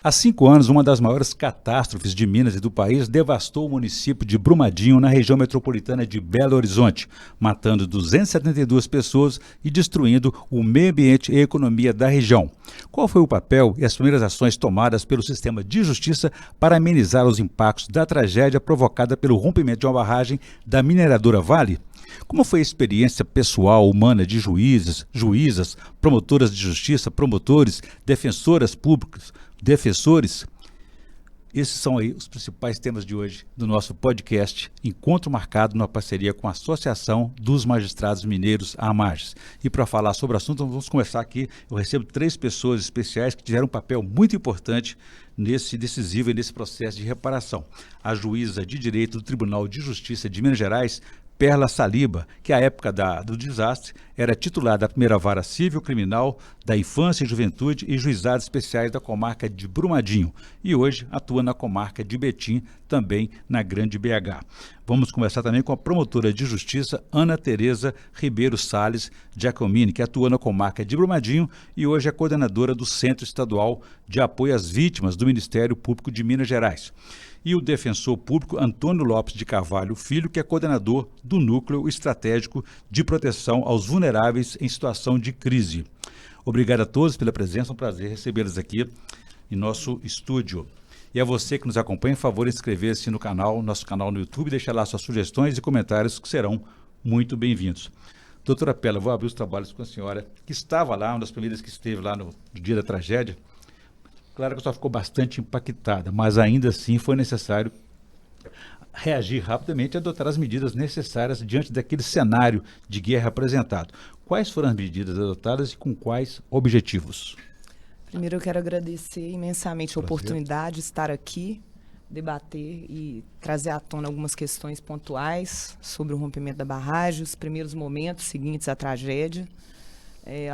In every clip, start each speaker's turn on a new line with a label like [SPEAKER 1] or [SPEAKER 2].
[SPEAKER 1] Há 5 anos, uma das maiores catástrofes de Minas e do país devastou o município de Brumadinho, na região metropolitana de Belo Horizonte, matando 272 pessoas e destruindo o meio ambiente e a economia da região. Qual foi o papel e as primeiras ações tomadas pelo sistema de justiça para amenizar os impactos da tragédia provocada pelo rompimento de uma barragem da mineradora Vale? Como foi a experiência pessoal, humana de juízes, juízas, promotoras de justiça, promotores, defensoras públicas, defensores? Esses são aí os principais temas de hoje do nosso podcast, encontro marcado na parceria com a Associação dos Magistrados Mineiros, a AMAGES. E para falar sobre o assunto, vamos conversar aqui. Eu recebo 3 pessoas especiais que tiveram um papel muito importante nesse decisivo e nesse processo de reparação. A juíza de Direito do Tribunal de Justiça de Minas Gerais, Perla Saliba, que à época do desastre era titular da primeira vara civil criminal da infância e juventude e juizados especiais da comarca de Brumadinho, e hoje atua na comarca de Betim, também na Grande BH. Vamos conversar também com a promotora de justiça Ana Tereza Ribeiro Salles Giacomini, que atua na comarca de Brumadinho e hoje é coordenadora do Centro Estadual de Apoio às Vítimas do Ministério Público de Minas Gerais. E o defensor público Antônio Lopes de Carvalho Filho, que é coordenador do Núcleo Estratégico de Proteção aos Vulneráveis em Situação de Crise. Obrigado a todos pela presença, é um prazer recebê-los aqui em nosso estúdio. E a você que nos acompanha, por favor, inscrever-se no canal, nosso canal no YouTube, deixar lá suas sugestões e comentários que serão muito bem-vindos. Doutora Perla, vou abrir os trabalhos com a senhora, que estava lá, uma das primeiras que esteve lá no dia da tragédia. Claro que a senhora ficou bastante impactada, mas ainda assim foi necessário reagir rapidamente e adotar as medidas necessárias diante daquele cenário de guerra apresentado. Quais foram as medidas adotadas e com quais objetivos?
[SPEAKER 2] Primeiro eu quero agradecer imensamente a oportunidade de estar aqui, debater e trazer à tona algumas questões pontuais sobre o rompimento da barragem, os primeiros momentos seguintes à tragédia.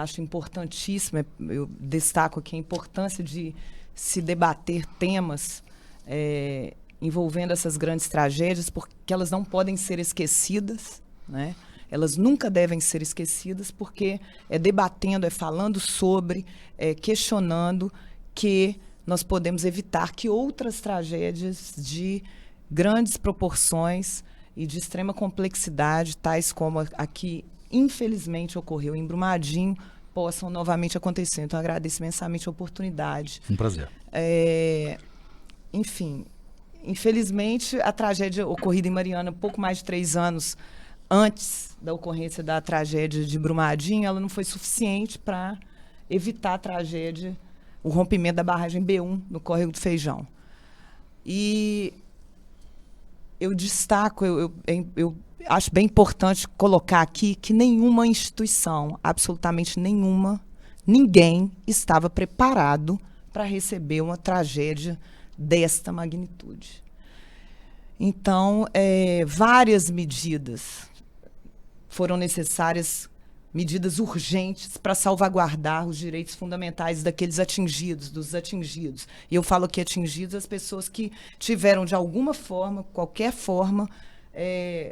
[SPEAKER 2] Acho importantíssimo, eu destaco aqui a importância de se debater temas envolvendo essas grandes tragédias, porque elas não podem ser esquecidas, né? Elas nunca devem ser esquecidas, porque é debatendo, é falando sobre, questionando, que nós podemos evitar que outras tragédias de grandes proporções e de extrema complexidade, tais como a que infelizmente ocorreu em Brumadinho, possam novamente acontecer. Então, agradeço imensamente a oportunidade.
[SPEAKER 1] Um prazer.
[SPEAKER 2] Enfim, infelizmente, a tragédia ocorrida em Mariana, pouco mais de 3 anos antes da ocorrência da tragédia de Brumadinho, ela não foi suficiente para evitar a tragédia, o rompimento da barragem B1 no Córrego do Feijão. E eu destaco, eu acho bem importante colocar aqui que nenhuma instituição, absolutamente nenhuma, ninguém estava preparado para receber uma tragédia desta magnitude. Então, várias medidas foram necessárias, medidas urgentes para salvaguardar os direitos fundamentais daqueles atingidos, dos atingidos. E eu falo aqui atingidos, as pessoas que tiveram, de alguma forma, qualquer forma,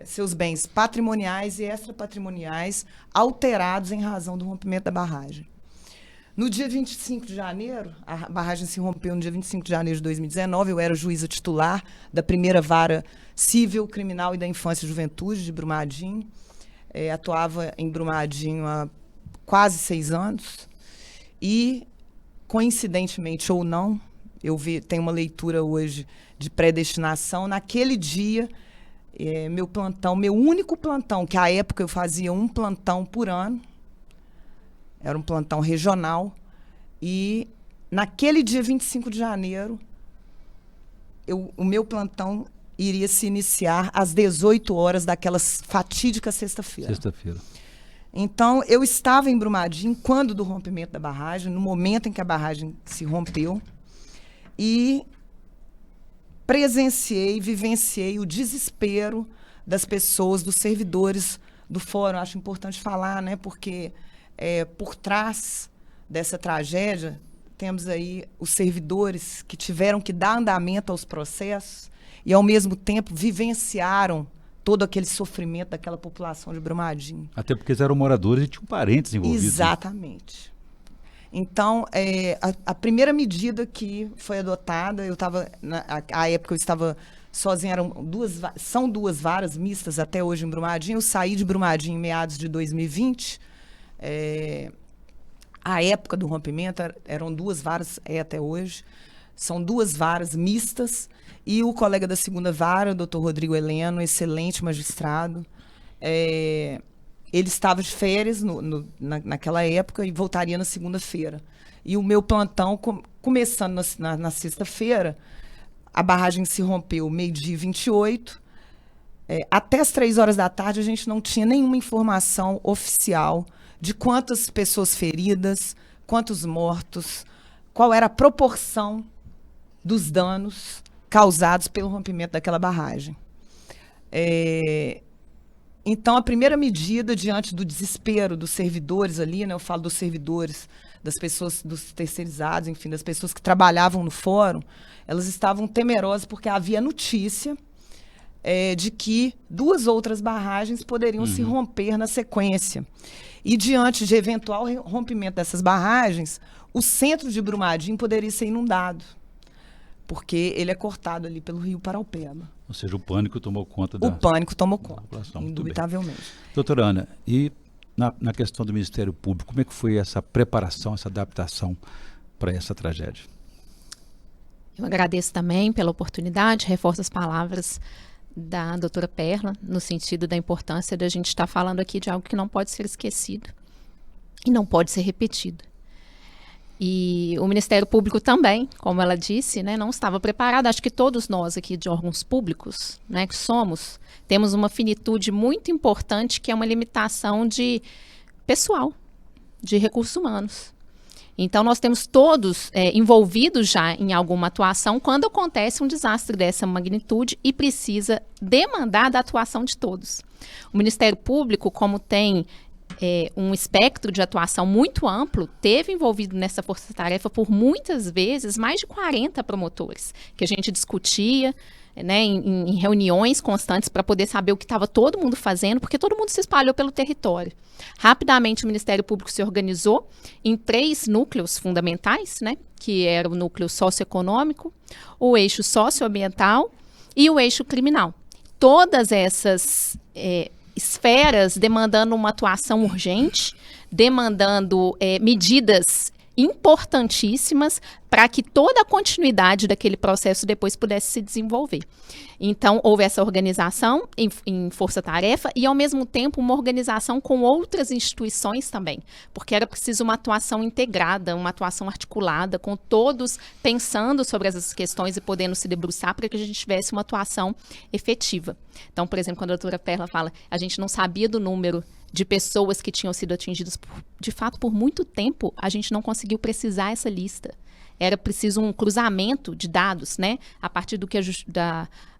[SPEAKER 2] seus bens patrimoniais e extrapatrimoniais alterados em razão do rompimento da barragem. No dia 25 de janeiro, a barragem se rompeu no dia 25 de janeiro de 2019, eu era juíza titular da primeira vara civil, criminal e da infância e juventude de Brumadinho. Atuava em Brumadinho há quase 6 anos e, coincidentemente ou não, tenho uma leitura hoje de predestinação. Naquele dia, meu único plantão, que à época eu fazia um plantão por ano, era um plantão regional, e naquele dia 25 de janeiro, o meu plantão iria se iniciar às 18 horas daquela fatídica sexta-feira. Então, eu estava em Brumadinho quando do rompimento da barragem, no momento em que a barragem se rompeu, e presenciei, vivenciei o desespero das pessoas, dos servidores do fórum. Acho importante falar, né, porque por trás dessa tragédia, temos aí os servidores que tiveram que dar andamento aos processos e, ao mesmo tempo, vivenciaram todo aquele sofrimento daquela população de Brumadinho.
[SPEAKER 1] Até porque eles eram moradores e tinham parentes envolvidos.
[SPEAKER 2] Exatamente. Então, a primeira medida que foi adotada, à época eu estava sozinha, são duas varas mistas até hoje em Brumadinho. Eu saí de Brumadinho em meados de 2020. A época do rompimento eram duas varas, até hoje. São duas varas mistas. E o colega da segunda vara, o doutor Rodrigo Heleno, excelente magistrado, ele estava de férias naquela época e voltaria na segunda-feira. E o meu plantão, começando na sexta-feira, a barragem se rompeu meio-dia e 28. Até as 3 horas da tarde, a gente não tinha nenhuma informação oficial de quantas pessoas feridas, quantos mortos, qual era a proporção dos danos causados pelo rompimento daquela barragem. Então, a primeira medida, diante do desespero dos servidores ali, né, eu falo dos servidores, das pessoas, dos terceirizados, enfim, das pessoas que trabalhavam no fórum, elas estavam temerosas porque havia notícia de que 2 outras barragens poderiam se romper na sequência. E, diante de eventual rompimento dessas barragens, o centro de Brumadinho poderia ser inundado, porque ele é cortado ali pelo rio Paraupeba.
[SPEAKER 1] Ou seja, o pânico tomou conta
[SPEAKER 2] O pânico tomou conta,
[SPEAKER 1] população.
[SPEAKER 2] indubitavelmente.
[SPEAKER 1] Doutora Ana, e na questão do Ministério Público, como é que foi essa preparação, essa adaptação para essa tragédia?
[SPEAKER 3] Eu agradeço também pela oportunidade, reforço as palavras da doutora Perla, no sentido da importância da gente estar falando aqui de algo que não pode ser esquecido e não pode ser repetido. E o Ministério Público também, como ela disse, né, não estava preparado. Acho que todos nós aqui de órgãos públicos, né, que somos, temos uma finitude muito importante, que é uma limitação de pessoal, de recursos humanos. Então, nós temos todos envolvidos já em alguma atuação quando acontece um desastre dessa magnitude e precisa demandar da atuação de todos. O Ministério Público, como tem um espectro de atuação muito amplo, teve envolvido nessa força-tarefa por muitas vezes mais de 40 promotores, que a gente discutia, né, em reuniões constantes para poder saber o que estava todo mundo fazendo, porque todo mundo se espalhou pelo território. Rapidamente o Ministério Público se organizou em 3 núcleos fundamentais, né, que era o núcleo socioeconômico, o eixo socioambiental e o eixo criminal. Todas essas esferas demandando uma atuação urgente, demandando medidas importantíssimas para que toda a continuidade daquele processo depois pudesse se desenvolver. Então, houve essa organização em força-tarefa e, ao mesmo tempo, uma organização com outras instituições também, porque era preciso uma atuação integrada, uma atuação articulada, com todos pensando sobre essas questões e podendo se debruçar para que a gente tivesse uma atuação efetiva. Então, por exemplo, quando a doutora Perla fala, a gente não sabia do número de pessoas que tinham sido atingidas, de fato, por muito tempo, a gente não conseguiu precisar essa lista. Era preciso um cruzamento de dados, né? A partir do que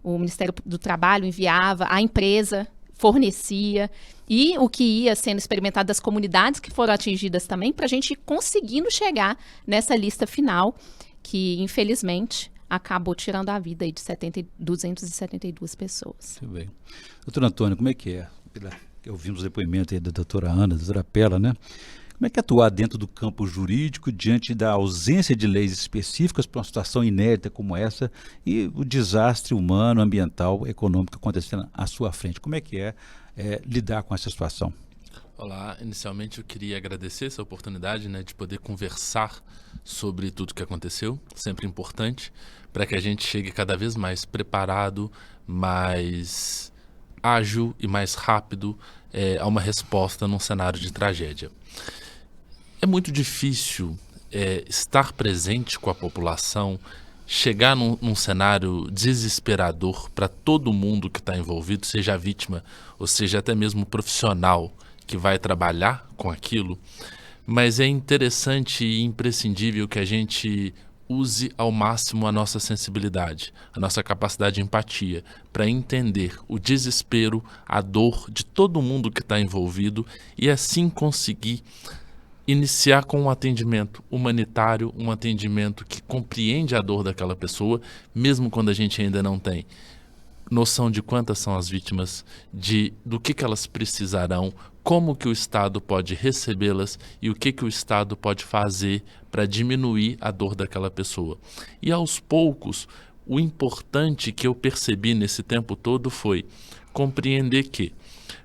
[SPEAKER 3] o Ministério do Trabalho enviava, a empresa fornecia, e o que ia sendo experimentado das comunidades que foram atingidas também, para a gente ir conseguindo chegar nessa lista final, que, infelizmente, acabou tirando a vida aí de 272 pessoas.
[SPEAKER 1] Muito bem. Doutor Antônio, como é que é? Ouvimos o depoimento aí da doutora Ana, da doutora Perla, né? Como é que é atuar dentro do campo jurídico diante da ausência de leis específicas para uma situação inédita como essa e o desastre humano, ambiental, econômico acontecendo à sua frente? Como é que é lidar com essa situação?
[SPEAKER 4] Olá, inicialmente eu queria agradecer essa oportunidade, né, de poder conversar sobre tudo que aconteceu, sempre importante, para que a gente chegue cada vez mais preparado, mais ágil e mais rápido a uma resposta num cenário de tragédia. É muito difícil estar presente com a população, chegar num cenário desesperador para todo mundo que está envolvido, seja a vítima ou seja até mesmo o profissional que vai trabalhar com aquilo, mas é interessante e imprescindível que a gente use ao máximo a nossa sensibilidade, a nossa capacidade de empatia, para entender o desespero, a dor de todo mundo que está envolvido e assim conseguir iniciar com um atendimento humanitário, um atendimento que compreende a dor daquela pessoa, mesmo quando a gente ainda não tem noção de quantas são as vítimas, do que elas precisarão, como que o Estado pode recebê-las e o que o Estado pode fazer para diminuir a dor daquela pessoa. E aos poucos, o importante que eu percebi nesse tempo todo foi compreender que,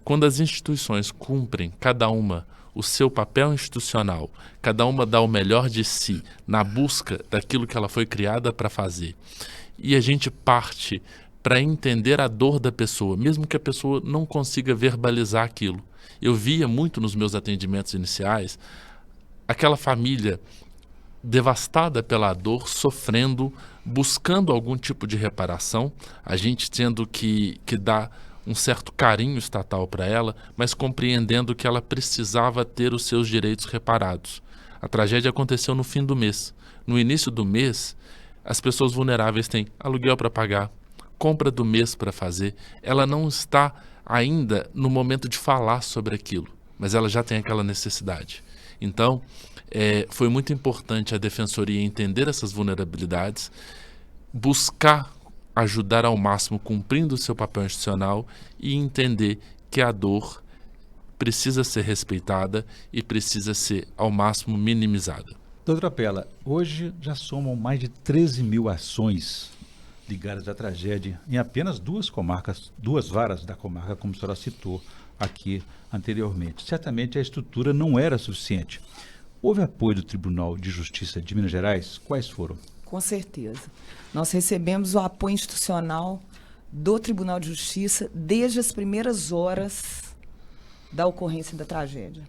[SPEAKER 4] quando as instituições cumprem, cada uma, o seu papel institucional, cada uma dá o melhor de si na busca daquilo que ela foi criada para fazer, e a gente parte para entender a dor da pessoa, mesmo que a pessoa não consiga verbalizar aquilo. Eu via muito nos meus atendimentos iniciais aquela família devastada pela dor, sofrendo, buscando algum tipo de reparação, a gente tendo que dar um certo carinho estatal para ela, mas compreendendo que ela precisava ter os seus direitos reparados. A tragédia aconteceu no fim do mês. No início do mês, as pessoas vulneráveis têm aluguel para pagar, compra do mês para fazer. Ela não está ainda no momento de falar sobre aquilo, mas ela já tem aquela necessidade. Então, foi muito importante a Defensoria entender essas vulnerabilidades, buscar ajudar ao máximo cumprindo o seu papel institucional e entender que a dor precisa ser respeitada e precisa ser ao máximo minimizada.
[SPEAKER 1] Doutora Perla, hoje já somam mais de 13 mil ações ligadas à tragédia em apenas duas comarcas, duas varas da comarca, como a senhora citou aqui anteriormente. Certamente a estrutura não era suficiente. Houve apoio do Tribunal de Justiça de Minas Gerais? Quais foram?
[SPEAKER 2] Com certeza. Nós recebemos o apoio institucional do Tribunal de Justiça desde as primeiras horas da ocorrência da tragédia.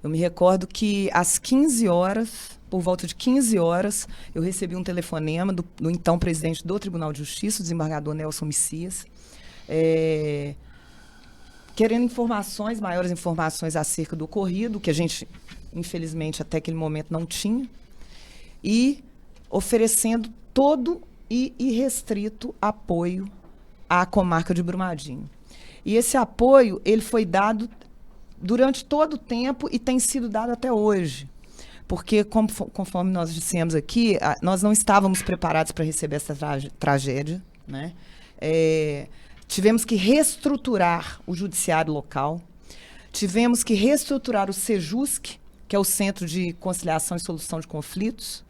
[SPEAKER 2] Eu me recordo que às 15 horas, por volta de 15 horas, eu recebi um telefonema do então presidente do Tribunal de Justiça, o desembargador Nelson Messias, querendo maiores informações acerca do ocorrido, que a gente, infelizmente, até aquele momento não tinha, e oferecendo todo e irrestrito apoio à comarca de Brumadinho. E esse apoio, ele foi dado durante todo o tempo e tem sido dado até hoje. Porque, conforme nós dissemos aqui, nós não estávamos preparados para receber essa tragédia, né? Tivemos que reestruturar o judiciário local, tivemos que reestruturar o SEJUSC, que é o Centro de Conciliação e Solução de Conflitos,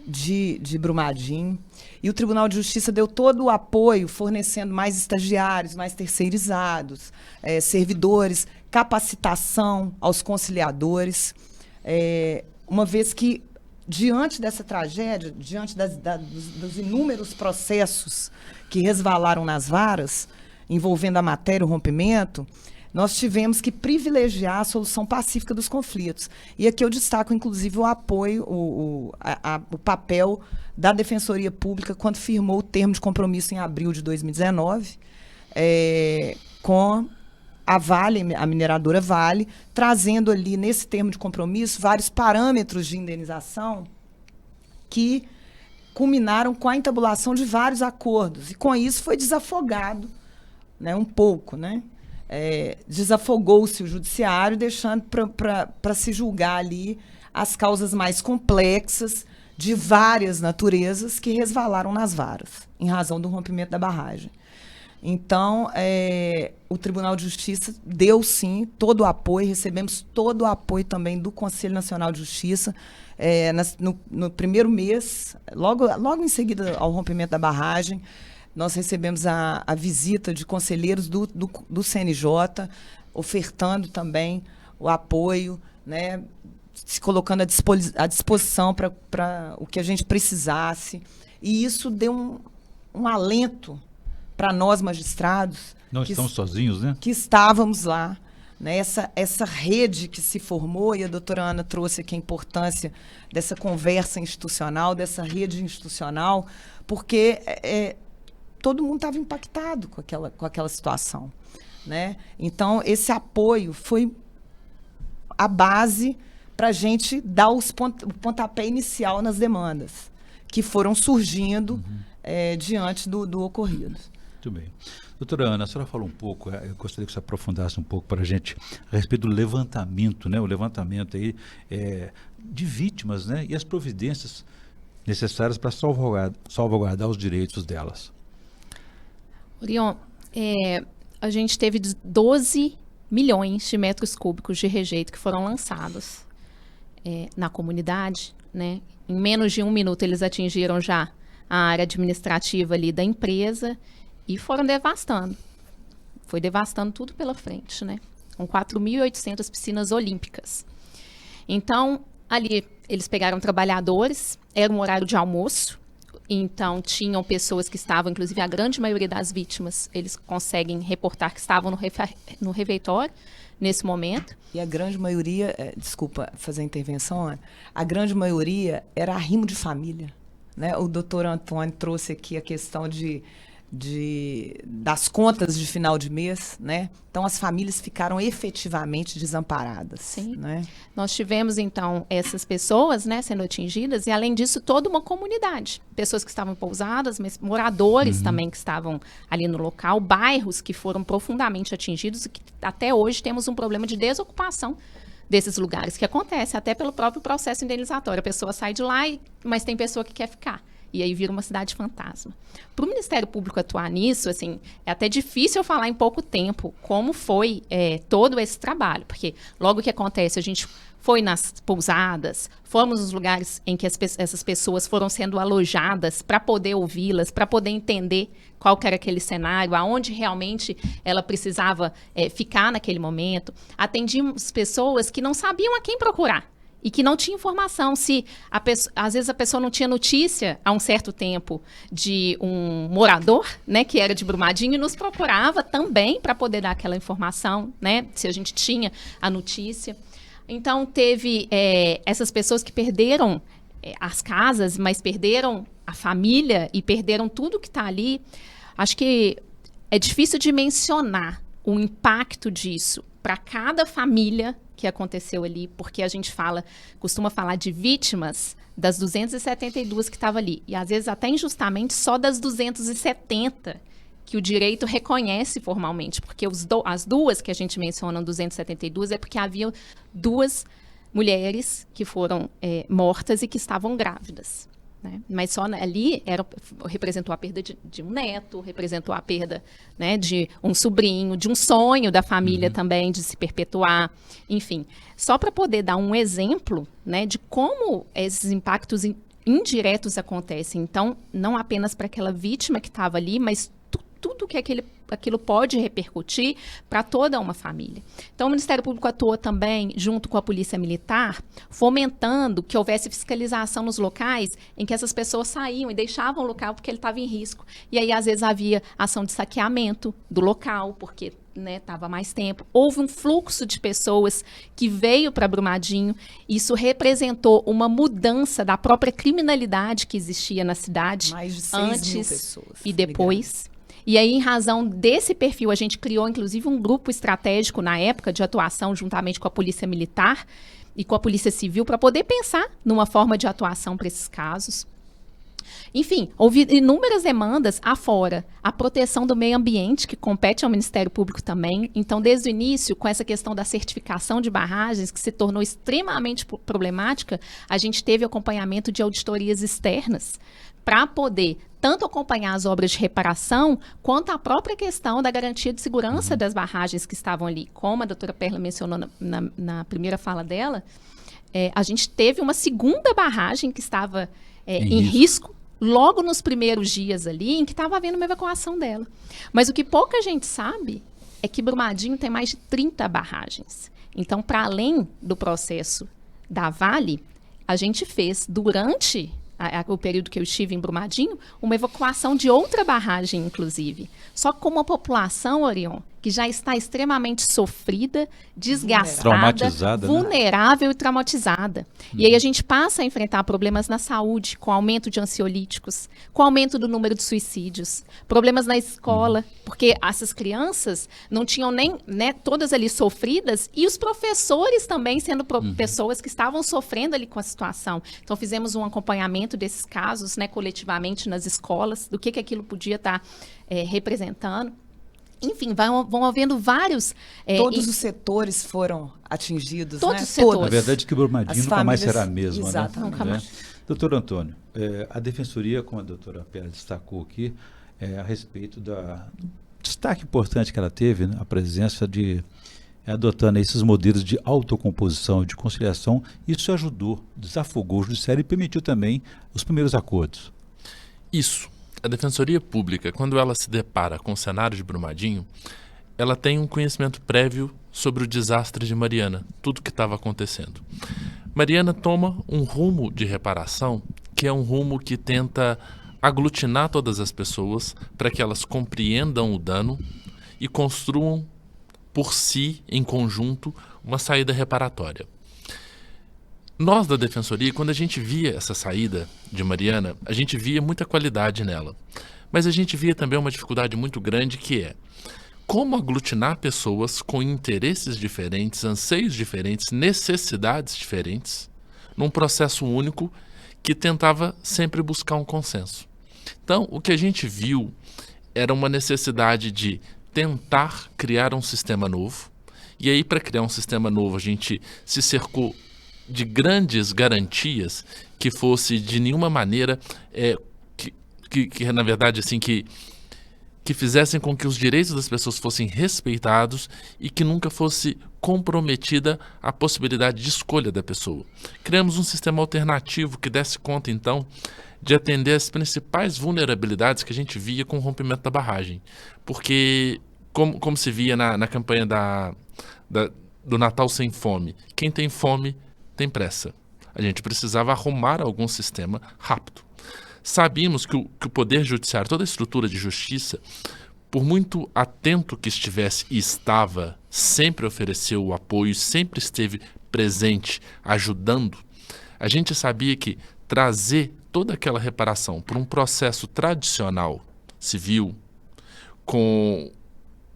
[SPEAKER 2] de Brumadinho, e o Tribunal de Justiça deu todo o apoio, fornecendo mais estagiários, mais terceirizados, servidores, capacitação aos conciliadores, uma vez que, diante dessa tragédia, diante dos inúmeros processos que resvalaram nas varas, envolvendo a matéria, o rompimento, nós tivemos que privilegiar a solução pacífica dos conflitos. E aqui eu destaco, inclusive, o apoio, o papel da Defensoria Pública quando firmou o termo de compromisso em abril de 2019, com a Vale, a mineradora Vale, trazendo ali, nesse termo de compromisso, vários parâmetros de indenização que culminaram com a entabulação de vários acordos. E, com isso, foi desafogado, né, um pouco, né? Desafogou-se o judiciário, deixando para se julgar ali as causas mais complexas de várias naturezas que resvalaram nas varas, em razão do rompimento da barragem. Então, o Tribunal de Justiça deu, sim, todo o apoio, recebemos todo o apoio também do Conselho Nacional de Justiça. No primeiro mês, logo em seguida ao rompimento da barragem, nós recebemos a visita de conselheiros do CNJ, ofertando também o apoio, né, se colocando à disposição para o que a gente precisasse. E isso deu um alento para nós, magistrados.
[SPEAKER 1] Não estamos sozinhos, né? Que
[SPEAKER 2] estávamos lá. Né, essa rede que se formou, e a doutora Ana trouxe aqui a importância dessa conversa institucional, dessa rede institucional, porque todo mundo estava impactado com aquela situação. Né? Então, esse apoio foi a base para a gente dar o pontapé inicial nas demandas que foram surgindo diante do ocorrido.
[SPEAKER 1] Muito bem. Doutora Ana, a senhora falou um pouco, eu gostaria que você aprofundasse um pouco para a gente a respeito do levantamento, né? O levantamento aí, de vítimas, né? E as providências necessárias para salvaguardar os direitos delas.
[SPEAKER 3] Orion, a gente teve 12 milhões de metros cúbicos de rejeito que foram lançados na comunidade, né? Em menos de 1 minuto eles atingiram já a área administrativa ali da empresa e foram devastando. Foi devastando tudo pela frente, né? Com 4.800 piscinas olímpicas. Então, ali eles pegaram trabalhadores, era um horário de almoço, então tinham pessoas que estavam, inclusive a grande maioria das vítimas, eles conseguem reportar que estavam no refeitório nesse momento.
[SPEAKER 2] E a grande maioria, desculpa fazer a intervenção, Ana, a grande maioria era arrimo de família, né? O doutor Antônio trouxe aqui a questão das contas de final de mês, né? Então as famílias ficaram efetivamente desamparadas.
[SPEAKER 3] Sim.
[SPEAKER 2] Né?
[SPEAKER 3] Nós tivemos então essas pessoas, né, sendo atingidas e além disso toda uma comunidade, pessoas que estavam pousadas, mas moradores também que estavam ali no local, bairros que foram profundamente atingidos e que até hoje temos um problema de desocupação desses lugares, que acontece até pelo próprio processo indenizatório. A pessoa sai de lá, mas tem pessoa que quer ficar. E aí vira uma cidade fantasma. Para o Ministério Público atuar nisso, assim, é até difícil eu falar em pouco tempo como foi todo esse trabalho. Porque logo que acontece, a gente foi nas pousadas, fomos nos lugares em que essas pessoas foram sendo alojadas para poder ouvi-las, para poder entender qual que era aquele cenário, aonde realmente ela precisava ficar naquele momento. Atendimos pessoas que não sabiam a quem procurar. E que não tinha informação, às vezes a pessoa não tinha notícia há um certo tempo de um morador, né, que era de Brumadinho e nos procurava também para poder dar aquela informação, né, se a gente tinha a notícia. Então teve essas pessoas que perderam as casas, mas perderam a família e perderam tudo que está ali. Acho que é difícil de mencionar o impacto disso para cada família que aconteceu ali, porque a gente costuma falar de vítimas das 272 que estavam ali, e às vezes até injustamente só das 270 que o direito reconhece formalmente, porque as duas que a gente menciona, 272, é porque havia 2 mulheres que foram mortas e que estavam grávidas. Né? Mas só ali representou a perda de um neto, representou a perda, né, de um sobrinho, de um sonho da família também de se perpetuar, enfim. Só para poder dar um exemplo, né, de como esses impactos indiretos acontecem. Então, não apenas para aquela vítima que estava ali, mas tudo que aquilo pode repercutir para toda uma família. Então, o Ministério Público atuou também, junto com a Polícia Militar, fomentando que houvesse fiscalização nos locais em que essas pessoas saíam e deixavam o local porque ele estava em risco. E aí, às vezes, havia ação de saqueamento do local, porque estava mais tempo. Houve um fluxo de pessoas que veio para Brumadinho. Isso representou uma mudança da própria criminalidade que existia na cidade.
[SPEAKER 2] Mais de 6 mil
[SPEAKER 3] antes
[SPEAKER 2] pessoas
[SPEAKER 3] e depois. E aí, em razão desse perfil, a gente criou, inclusive, um grupo estratégico na época de atuação juntamente com a Polícia Militar e com a Polícia Civil para poder pensar numa forma de atuação para esses casos. Enfim, houve inúmeras demandas afora. A proteção do meio ambiente, que compete ao Ministério Público também. Então, desde o início, com essa questão da certificação de barragens, que se tornou extremamente problemática, a gente teve acompanhamento de auditorias externas para poder tanto acompanhar as obras de reparação, quanto a própria questão da garantia de segurança das barragens que estavam ali. Como a doutora Perla mencionou na primeira fala dela, a gente teve uma segunda barragem que estava em risco logo nos primeiros dias ali, em que estava havendo uma evacuação dela. Mas o que pouca gente sabe é que Brumadinho tem mais de 30 barragens. Então, para além do processo da Vale, a gente fez, durante o período que eu estive em Brumadinho, uma evacuação de outra barragem, inclusive. Só com uma população, Orion, que já está extremamente sofrida, desgastada,
[SPEAKER 1] traumatizada,
[SPEAKER 3] vulnerável, né? E traumatizada. E aí a gente passa a enfrentar problemas na saúde, com aumento de ansiolíticos, com aumento do número de suicídios, problemas na escola, porque essas crianças não tinham nem, né, todas ali sofridas, e os professores também sendo pessoas que estavam sofrendo ali com a situação. Então fizemos um acompanhamento desses casos, né, coletivamente nas escolas, do que aquilo podia estar representando. Enfim, vão havendo vários...
[SPEAKER 2] Todos os setores foram atingidos,
[SPEAKER 3] todos
[SPEAKER 2] né?
[SPEAKER 3] os setores.
[SPEAKER 1] Na verdade, que Brumadinho nunca mais será a mesma,
[SPEAKER 2] exatamente.
[SPEAKER 1] né?
[SPEAKER 3] Nunca mais.
[SPEAKER 1] Doutor Antônio, a Defensoria, como a doutora Pérez destacou aqui, a respeito do destaque importante que ela teve, né? A presença de adotando esses modelos de autocomposição, de conciliação. Isso ajudou, desafogou o judiciário e permitiu também os primeiros acordos.
[SPEAKER 4] Isso. A Defensoria Pública, quando ela se depara com o cenário de Brumadinho, ela tem um conhecimento prévio sobre o desastre de Mariana, tudo que estava acontecendo. Mariana toma um rumo de reparação, que é um rumo que tenta aglutinar todas as pessoas para que elas compreendam o dano e construam por si, em conjunto, uma saída reparatória. Nós da Defensoria, quando a gente via essa saída de Mariana, a gente via muita qualidade nela. Mas a gente via também uma dificuldade muito grande, que é como aglutinar pessoas com interesses diferentes, anseios diferentes, necessidades diferentes, num processo único que tentava sempre buscar um consenso. Então, o que a gente viu era uma necessidade de tentar criar um sistema novo. E aí, para criar um sistema novo, a gente se cercou de grandes garantias que fosse de nenhuma maneira que na verdade assim que fizessem com que os direitos das pessoas fossem respeitados e que nunca fosse comprometida a possibilidade de escolha da pessoa. Criamos um sistema alternativo que desse conta, então, de atender as principais vulnerabilidades que a gente via com o rompimento da barragem. Porque, como se via na campanha do Natal Sem Fome, quem tem fome tem pressa. A gente precisava arrumar algum sistema rápido. Sabíamos que o Poder Judiciário, toda a estrutura de justiça, por muito atento que estivesse e estava, sempre ofereceu o apoio, sempre esteve presente, ajudando. A gente sabia que trazer toda aquela reparação por um processo tradicional, civil, com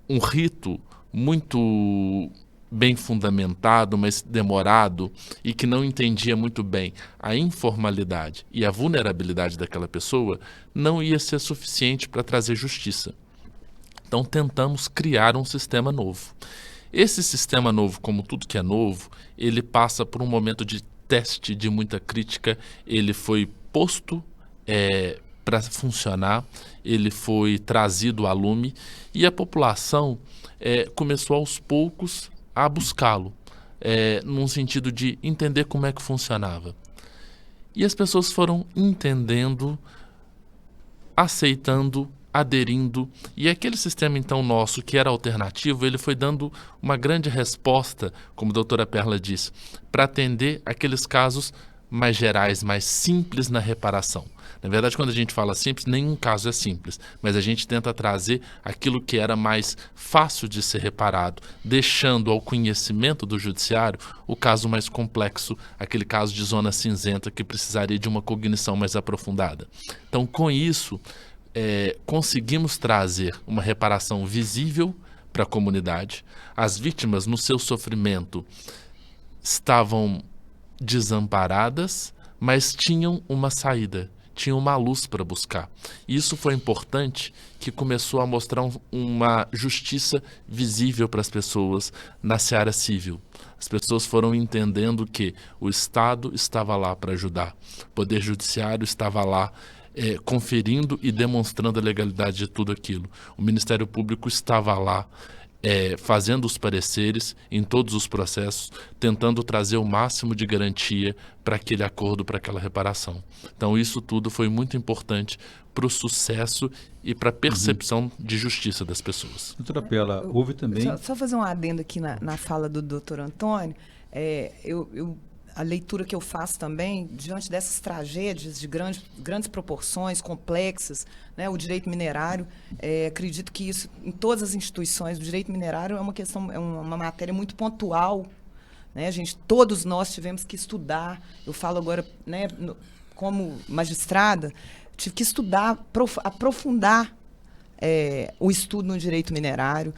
[SPEAKER 4] um rito muito bem fundamentado, mas demorado, e que não entendia muito bem a informalidade e a vulnerabilidade daquela pessoa, não ia ser suficiente para trazer justiça. Então tentamos criar um sistema novo. Esse sistema novo, como tudo que é novo, ele passa por um momento de teste, de muita crítica. Ele foi posto para funcionar, ele foi trazido a lume, e a população começou aos poucos a buscá-lo, num sentido de entender como é que funcionava. E as pessoas foram entendendo, aceitando, aderindo, e aquele sistema então nosso, que era alternativo, ele foi dando uma grande resposta, como a doutora Perla disse, para atender aqueles casos mais gerais, mais simples na reparação. Na verdade, quando a gente fala simples, nenhum caso é simples, mas a gente tenta trazer aquilo que era mais fácil de ser reparado, deixando ao conhecimento do judiciário o caso mais complexo, aquele caso de zona cinzenta que precisaria de uma cognição mais aprofundada. Então, com isso, conseguimos trazer uma reparação visível para a comunidade. As vítimas, no seu sofrimento, estavam desamparadas, mas tinham uma saída, tinham uma luz para buscar. E isso foi importante, que começou a mostrar uma justiça visível para as pessoas na seara civil. As pessoas foram entendendo que o Estado estava lá para ajudar, o Poder Judiciário estava lá conferindo e demonstrando a legalidade de tudo aquilo. O Ministério Público estava lá fazendo os pareceres em todos os processos, tentando trazer o máximo de garantia para aquele acordo, para aquela reparação. Então isso tudo foi muito importante para o sucesso e para a percepção de justiça das pessoas.
[SPEAKER 1] Doutora Perla, houve também...
[SPEAKER 2] Só fazer um adendo aqui na fala do doutor Antônio. A leitura que eu faço também, diante dessas tragédias de grandes proporções, complexas, né, o direito minerário, acredito que isso, em todas as instituições, o direito minerário é uma questão, é uma matéria muito pontual, né, todos nós tivemos que estudar. Eu falo agora, né, como magistrada, tive que estudar, aprofundar o estudo no direito minerário.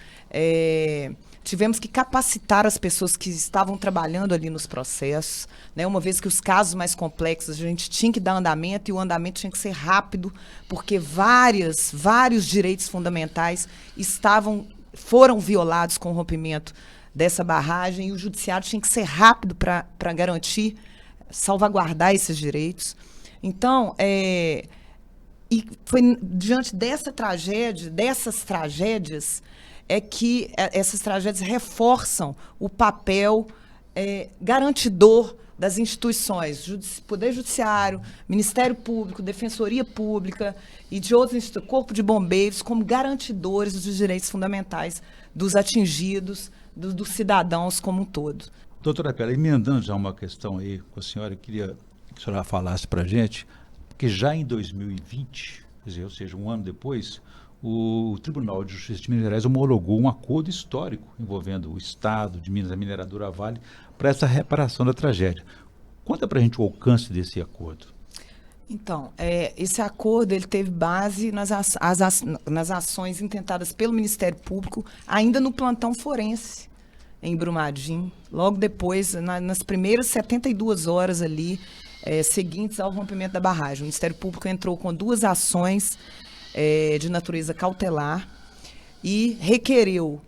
[SPEAKER 2] Tivemos que capacitar as pessoas que estavam trabalhando ali nos processos, né? Uma vez que os casos mais complexos, a gente tinha que dar andamento, e o andamento tinha que ser rápido, porque vários direitos fundamentais foram violados com o rompimento dessa barragem, e o judiciário tinha que ser rápido para garantir, salvaguardar esses direitos. Então, e foi diante dessas tragédias, é que essas tragédias reforçam o papel garantidor das instituições, Poder Judiciário, Ministério Público, Defensoria Pública e de outros institutos, Corpo de Bombeiros, como garantidores dos direitos fundamentais dos atingidos, dos cidadãos como um todo.
[SPEAKER 1] Doutora Perla, emendando já uma questão aí com a senhora, eu queria que a senhora falasse para a gente, que já em 2020, quer dizer, ou seja, um ano depois, o Tribunal de Justiça de Minas Gerais homologou um acordo histórico envolvendo o Estado de Minas, a mineradora Vale, para essa reparação da tragédia. Conta para a gente o alcance desse acordo.
[SPEAKER 2] Então, esse acordo ele teve base nas ações intentadas pelo Ministério Público, ainda no plantão forense, em Brumadinho, logo depois, nas primeiras 72 horas ali, seguintes ao rompimento da barragem. O Ministério Público entrou com 2 ações de natureza cautelar e requereu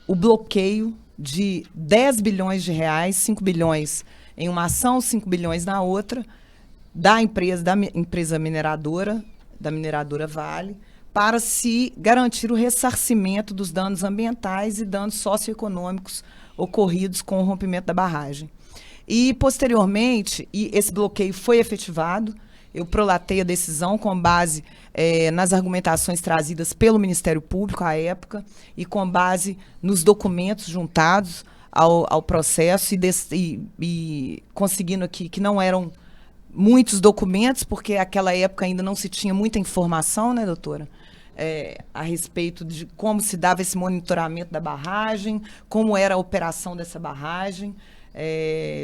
[SPEAKER 2] o bloqueio de 10 bilhões de reais, 5 bilhões em uma ação, 5 bilhões na outra, da empresa mineradora, da mineradora Vale, para se garantir o ressarcimento dos danos ambientais e danos socioeconômicos ocorridos com o rompimento da barragem. E, posteriormente, esse bloqueio foi efetivado. Eu prolatei a decisão com base nas argumentações trazidas pelo Ministério Público à época e com base nos documentos juntados ao processo e conseguindo aqui que não eram muitos documentos, porque naquela época ainda não se tinha muita informação, né, doutora? A respeito de como se dava esse monitoramento da barragem, como era a operação dessa barragem,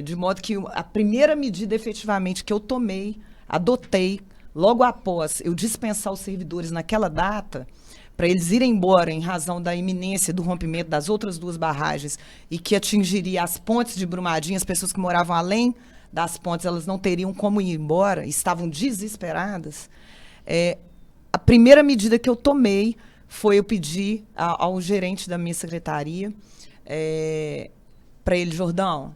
[SPEAKER 2] de modo que a primeira medida efetivamente que eu adotei, logo após eu dispensar os servidores naquela data, para eles irem embora em razão da iminência do rompimento das outras 2 barragens e que atingiria as pontes de Brumadinho, as pessoas que moravam além das pontes, elas não teriam como ir embora, estavam desesperadas. A primeira medida que eu tomei foi eu pedir ao gerente da minha secretaria, para ele, Jordão,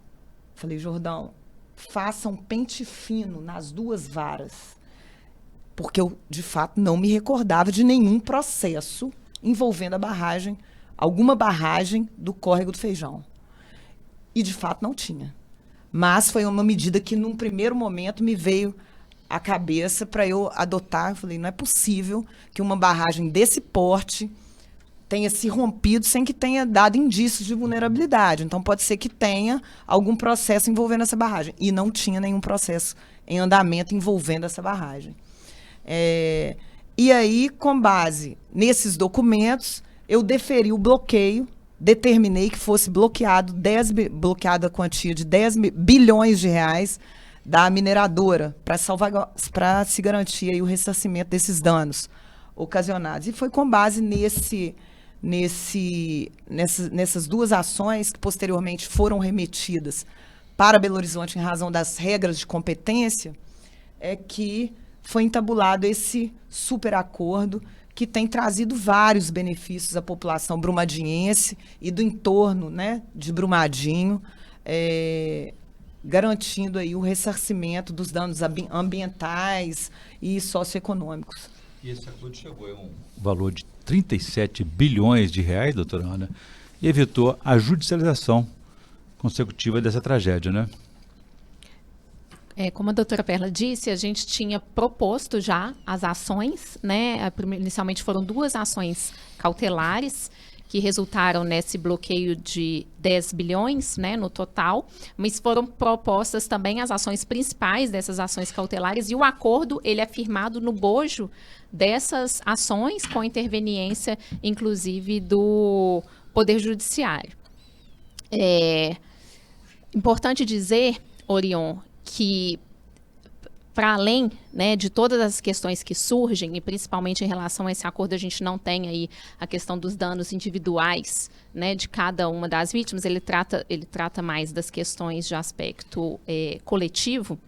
[SPEAKER 2] faça um pente fino nas 2 varas, porque eu, de fato, não me recordava de nenhum processo envolvendo alguma barragem do Córrego do Feijão. E, de fato, não tinha. Mas foi uma medida que, num primeiro momento, me veio à cabeça para eu adotar. Eu falei, não é possível que uma barragem desse porte tenha se rompido sem que tenha dado indícios de vulnerabilidade. Então, pode ser que tenha algum processo envolvendo essa barragem. E não tinha nenhum processo em andamento envolvendo essa barragem. E aí, com base nesses documentos, eu deferi o bloqueio, determinei que fosse bloqueada a quantia de 10 bilhões de reais da mineradora para se garantir aí o ressarcimento desses danos ocasionados. E foi com base nessas 2 ações que posteriormente foram remetidas para Belo Horizonte em razão das regras de competência, que foi entabulado esse superacordo que tem trazido vários benefícios à população brumadinhense e do entorno, né, de Brumadinho, garantindo aí o ressarcimento dos danos ambientais e socioeconômicos.
[SPEAKER 1] E esse acordo chegou a um valor de 37 bilhões de reais, doutora Ana, e evitou a judicialização consecutiva dessa tragédia, né?
[SPEAKER 3] Como a doutora Perla disse, a gente tinha proposto já as ações, né? Inicialmente foram 2 ações cautelares que resultaram nesse bloqueio de 10 bilhões, né, no total, mas foram propostas também as ações principais dessas ações cautelares e o acordo, ele é firmado no bojo dessas ações com interveniência, inclusive, do Poder Judiciário. Importante dizer, Orion, que para além, né, de todas as questões que surgem, e principalmente em relação a esse acordo, a gente não tem aí a questão dos danos individuais, né, de cada uma das vítimas, ele trata mais das questões de aspecto coletivo.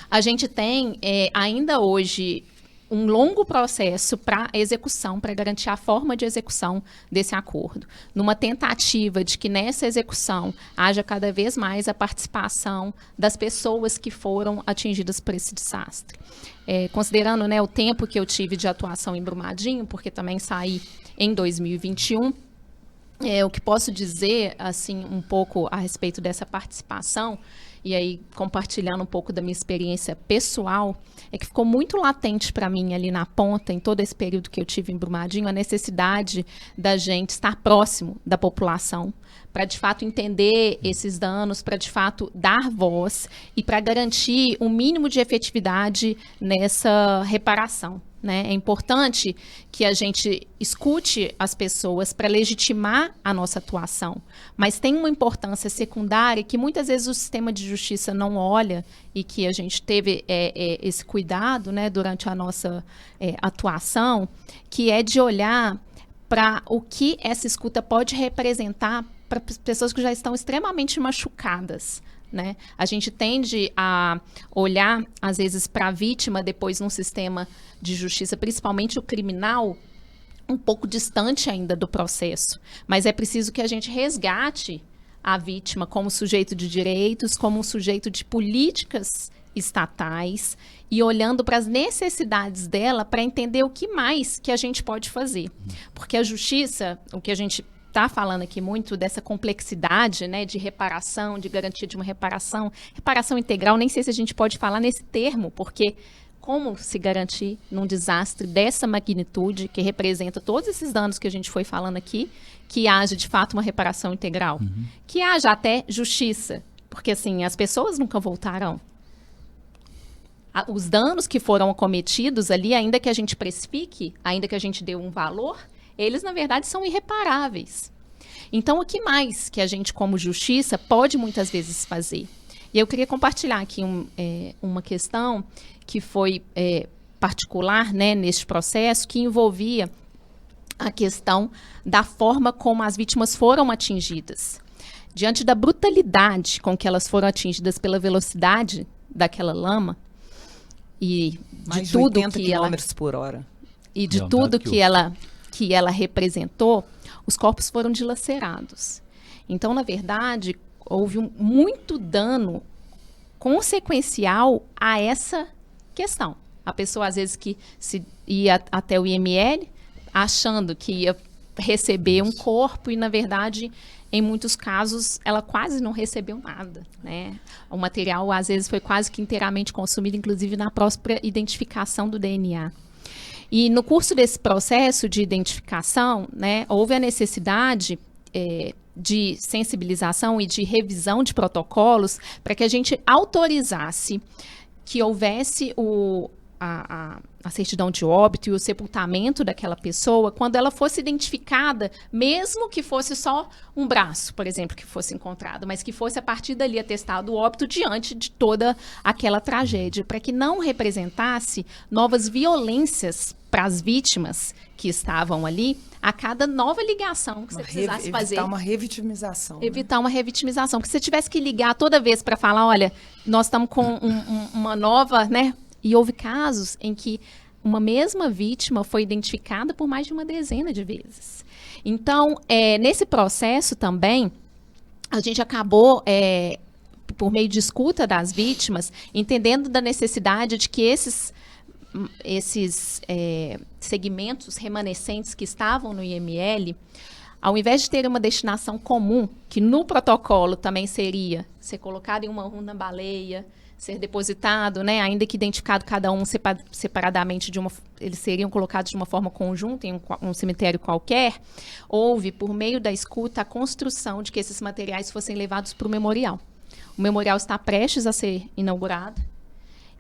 [SPEAKER 3] A gente tem ainda hoje um longo processo para execução, para garantir a forma de execução desse acordo, numa tentativa de que nessa execução haja cada vez mais a participação das pessoas que foram atingidas por esse desastre. Considerando, né, o tempo que eu tive de atuação em Brumadinho, porque também saí em 2021, o que posso dizer assim um pouco a respeito dessa participação, e aí compartilhando um pouco da minha experiência pessoal, é que ficou muito latente para mim ali na ponta, em todo esse período que eu tive em Brumadinho, a necessidade da gente estar próximo da população, para de fato entender esses danos, para de fato dar voz e para garantir um mínimo de efetividade nessa reparação. Né? É importante que a gente escute as pessoas para legitimar a nossa atuação, mas tem uma importância secundária que muitas vezes o sistema de justiça não olha e que a gente teve esse cuidado, né, durante a nossa atuação, que é de olhar para o que essa escuta pode representar para pessoas que já estão extremamente machucadas. Né? A gente tende a olhar, às vezes, para a vítima depois num sistema de justiça, principalmente o criminal, um pouco distante ainda do processo. Mas é preciso que a gente resgate a vítima como sujeito de direitos, como um sujeito de políticas estatais e olhando para as necessidades dela para entender o que mais que a gente pode fazer. Porque a justiça, o que a gente está falando aqui muito dessa complexidade, né, de reparação, de garantia de uma reparação integral, nem sei se a gente pode falar nesse termo, porque como se garantir num desastre dessa magnitude, que representa todos esses danos que a gente foi falando aqui, que haja de fato uma reparação integral, que haja até justiça, porque assim, as pessoas nunca voltarão. Os danos que foram cometidos ali, ainda que a gente precifique, ainda que a gente dê um valor, eles, na verdade, são irreparáveis. Então, o que mais que a gente, como justiça, pode muitas vezes fazer? E eu queria compartilhar aqui uma questão que foi particular, né, neste processo, que envolvia a questão da forma como as vítimas foram atingidas. Diante da brutalidade com que elas foram atingidas pela velocidade daquela lama e
[SPEAKER 2] mais
[SPEAKER 3] de tudo
[SPEAKER 2] 80
[SPEAKER 3] que ela...
[SPEAKER 2] km por hora.
[SPEAKER 3] E de tudo que ela representou, os corpos foram dilacerados. Então, na verdade, houve muito dano consequencial a essa questão. A pessoa, às vezes, que ia até o IML, achando que ia receber um corpo, e, na verdade, em muitos casos, ela quase não recebeu nada. Né? O material, às vezes, foi quase que inteiramente consumido, inclusive na própria identificação do DNA. E no curso desse processo de identificação, né, houve a necessidade de sensibilização e de revisão de protocolos para que a gente autorizasse que houvesse a certidão de óbito e o sepultamento daquela pessoa quando ela fosse identificada, mesmo que fosse só um braço, por exemplo, que fosse encontrado, mas que fosse a partir dali atestado o óbito diante de toda aquela tragédia, para que não representasse novas violências para as vítimas que estavam ali a cada nova ligação que você precisasse fazer.
[SPEAKER 2] Evitar uma revitimização.
[SPEAKER 3] Evitar uma revitimização, porque se você tivesse que ligar toda vez para falar, olha, nós estamos com uma nova, né? E houve casos em que uma mesma vítima foi identificada por mais de uma dezena de vezes. Então, nesse processo também, a gente acabou, por meio de escuta das vítimas, entendendo da necessidade de que esses segmentos remanescentes que estavam no IML, ao invés de ter uma destinação comum, que no protocolo também seria ser colocado em uma urna baleia, ser depositado, né, ainda que identificado cada um separadamente, eles seriam colocados de uma forma conjunta em um cemitério qualquer, houve, por meio da escuta, a construção de que esses materiais fossem levados para o memorial. O memorial está prestes a ser inaugurado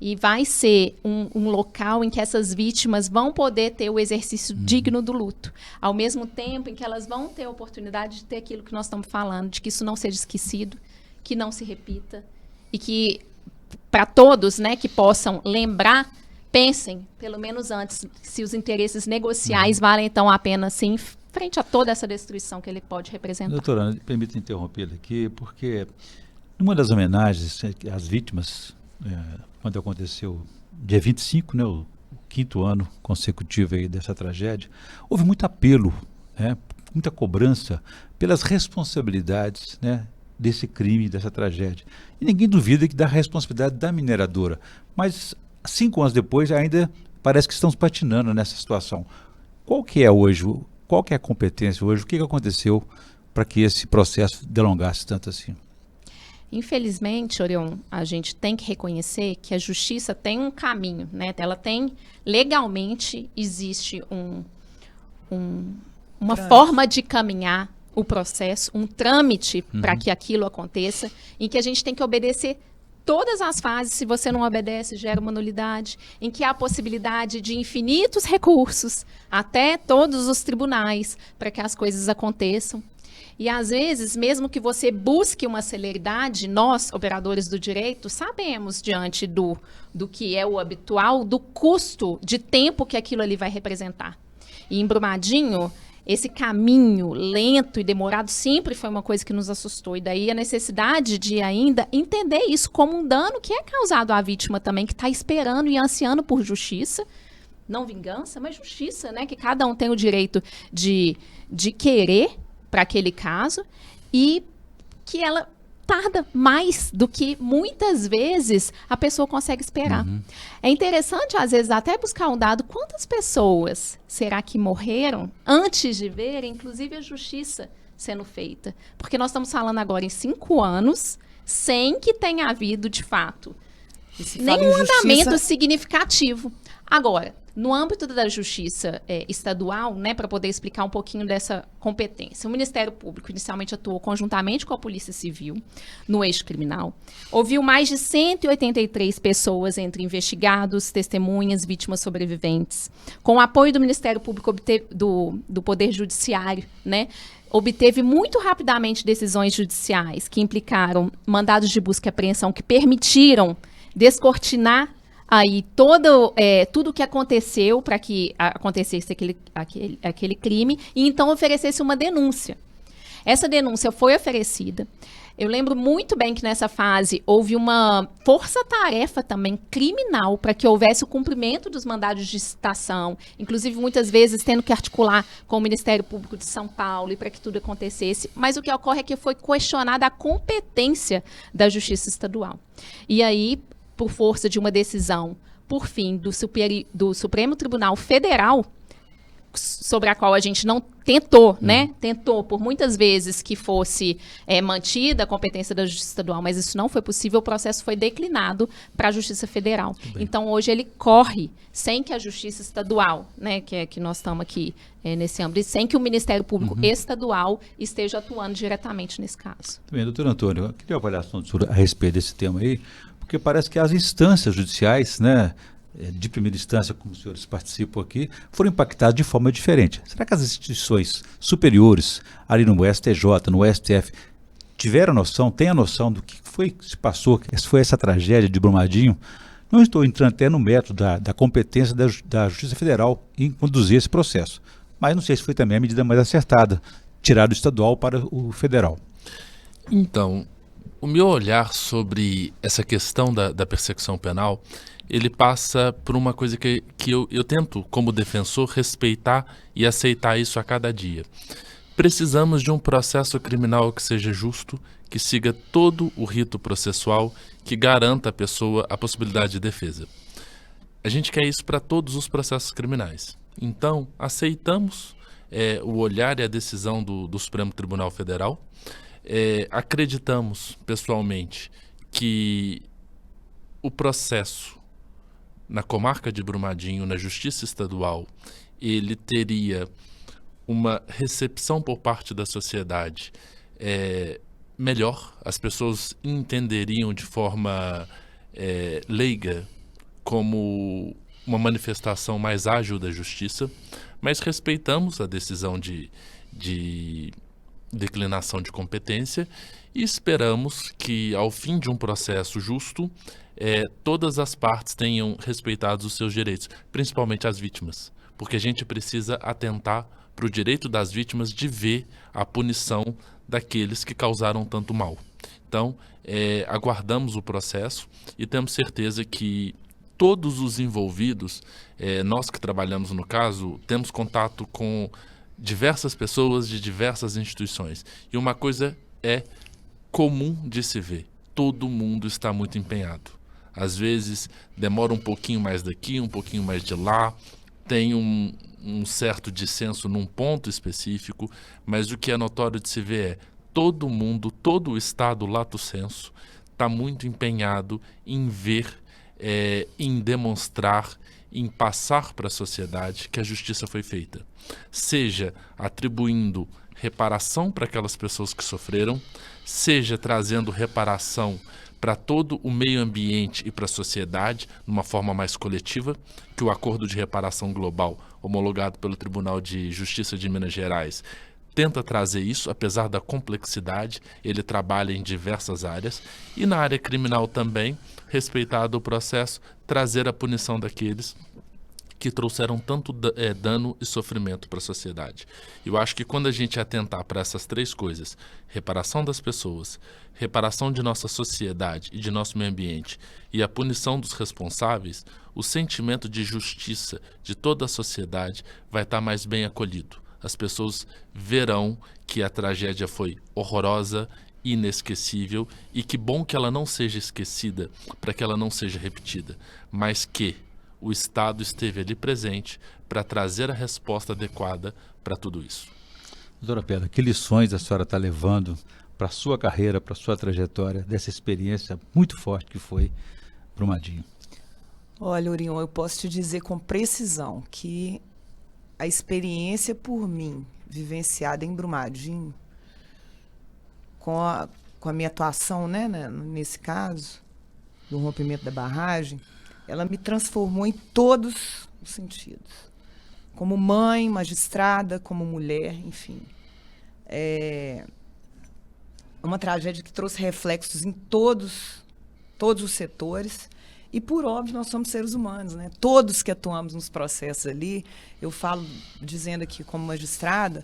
[SPEAKER 3] e vai ser um local em que essas vítimas vão poder ter o exercício digno do luto, ao mesmo tempo em que elas vão ter a oportunidade de ter aquilo que nós estamos falando, de que isso não seja esquecido, que não se repita, e que para todos, né, que possam lembrar, pensem, pelo menos antes, se os interesses negociais valem então a pena, sim, frente a toda essa destruição que ele pode representar.
[SPEAKER 1] Doutora, permita interrompê-la aqui, porque numa das homenagens às vítimas, quando aconteceu dia 25, né, o quinto ano consecutivo aí dessa tragédia, houve muito apelo, né, muita cobrança pelas responsabilidades, né, desse crime, dessa tragédia. E ninguém duvida que da responsabilidade da mineradora. Mas 5 anos depois ainda parece que estamos patinando nessa situação. Qual que é hoje, qual que é a competência hoje? O que aconteceu para que esse processo delongasse tanto assim?
[SPEAKER 3] Infelizmente, Orion, a gente tem que reconhecer que a justiça tem um caminho, né? Ela tem, legalmente, existe uma forma de caminhar o processo, um trâmite para que aquilo aconteça, em que a gente tem que obedecer todas as fases. Se você não obedece, gera uma nulidade, em que há a possibilidade de infinitos recursos até todos os tribunais para que as coisas aconteçam. E, às vezes, mesmo que você busque uma celeridade, nós, operadores do direito, sabemos, diante do que é o habitual, do custo de tempo que aquilo ali vai representar. E em Brumadinho, esse caminho lento e demorado sempre foi uma coisa que nos assustou. E daí a necessidade de ainda entender isso como um dano que é causado à vítima também, que está esperando e ansiando por justiça. Não vingança, mas justiça, né? Que cada um tem o direito de querer para aquele caso, e que ela tarda mais do que muitas vezes a pessoa consegue esperar. É interessante, às vezes, até buscar um dado: quantas pessoas será que morreram antes de ver, inclusive, a justiça sendo feita? Porque nós estamos falando agora em 5 anos, sem que tenha havido, de fato, nenhum andamento significativo. Agora, no âmbito da justiça estadual, né, para poder explicar um pouquinho dessa competência, o Ministério Público inicialmente atuou conjuntamente com a Polícia Civil no eixo criminal, ouviu mais de 183 pessoas, entre investigados, testemunhas, vítimas sobreviventes. Com o apoio do Ministério Público do Poder Judiciário, né, obteve muito rapidamente decisões judiciais que implicaram mandados de busca e apreensão que permitiram descortinar aí tudo o que aconteceu para que acontecesse aquele crime, e então oferecesse uma denúncia. Essa denúncia foi oferecida. Eu lembro muito bem que nessa fase houve uma força-tarefa também criminal para que houvesse o cumprimento dos mandados de citação, inclusive muitas vezes tendo que articular com o Ministério Público de São Paulo e para que tudo acontecesse. Mas o que ocorre é que foi questionada a competência da Justiça Estadual. E aí, por força de uma decisão, por fim, do Supremo Tribunal Federal, sobre a qual a gente não tentou, né? Tentou por muitas vezes que fosse mantida a competência da Justiça Estadual, mas isso não foi possível, o processo foi declinado para a Justiça Federal. Então, hoje ele corre sem que a Justiça Estadual, né, que nós estamos aqui nesse âmbito, sem que o Ministério Público Estadual esteja atuando diretamente nesse caso.
[SPEAKER 1] Também, doutor Antônio, eu queria uma avaliação a respeito desse tema aí, porque parece que as instâncias judiciais, né, de primeira instância, como os senhores participam aqui, foram impactadas de forma diferente. Será que as instituições superiores, ali no STJ, no STF, tiveram noção, têm a noção do que foi que se passou, que foi essa tragédia de Brumadinho? Não estou entrando até no método da competência da Justiça Federal em conduzir esse processo, mas não sei se foi também a medida mais acertada, tirar do estadual para o federal.
[SPEAKER 4] Então, o meu olhar sobre essa questão da persecução penal, ele passa por uma coisa que eu tento, como defensor, respeitar e aceitar isso a cada dia. Precisamos de um processo criminal que seja justo, que siga todo o rito processual, que garanta à pessoa a possibilidade de defesa. A gente quer isso para todos os processos criminais. Então, aceitamos o olhar e a decisão do Supremo Tribunal Federal. Acreditamos, pessoalmente, que o processo na comarca de Brumadinho, na Justiça Estadual, ele teria uma recepção por parte da sociedade melhor, as pessoas entenderiam de forma leiga como uma manifestação mais ágil da justiça, mas respeitamos a decisão de declinação de competência e esperamos que, ao fim de um processo justo, todas as partes tenham respeitado os seus direitos, principalmente as vítimas, porque a gente precisa atentar para o direito das vítimas de ver a punição daqueles que causaram tanto mal. Então, aguardamos o processo e temos certeza que todos os envolvidos, nós que trabalhamos no caso, temos contato com diversas pessoas de diversas instituições. E uma coisa é comum de se ver: todo mundo está muito empenhado. Às vezes demora um pouquinho mais daqui, um pouquinho mais de lá, tem um certo dissenso num ponto específico, mas o que é notório de se ver é todo mundo, todo o Estado lato sensu, está muito empenhado em ver, em demonstrar, em passar para a sociedade que a justiça foi feita. Seja atribuindo reparação para aquelas pessoas que sofreram, seja trazendo reparação para todo o meio ambiente e para a sociedade, numa forma mais coletiva, que o Acordo de Reparação Global, homologado pelo Tribunal de Justiça de Minas Gerais, tenta trazer isso. Apesar da complexidade, ele trabalha em diversas áreas, e na área criminal também, respeitado o processo, trazer a punição daqueles que trouxeram tanto dano e sofrimento para a sociedade. Eu acho que quando a gente atentar para essas três coisas, reparação das pessoas, reparação de nossa sociedade e de nosso meio ambiente, e a punição dos responsáveis, o sentimento de justiça de toda a sociedade vai estar mais bem acolhido. As pessoas verão que a tragédia foi horrorosa, inesquecível, e que bom que ela não seja esquecida, para que ela não seja repetida, mas que o Estado esteve ali presente para trazer a resposta adequada para tudo isso.
[SPEAKER 1] Doutora Perla, que lições a senhora está levando para a sua carreira, para a sua trajetória, dessa experiência muito forte que foi Brumadinho?
[SPEAKER 2] Olha, Orion, eu posso te dizer com precisão que a experiência por mim, vivenciada em Brumadinho, com a minha atuação, né, nesse caso, do rompimento da barragem, ela me transformou em todos os sentidos. Como mãe, magistrada, como mulher, enfim. É uma tragédia que trouxe reflexos em todos os setores. E, por óbvio, nós somos seres humanos, né? Todos que atuamos nos processos ali, eu falo, dizendo aqui como magistrada,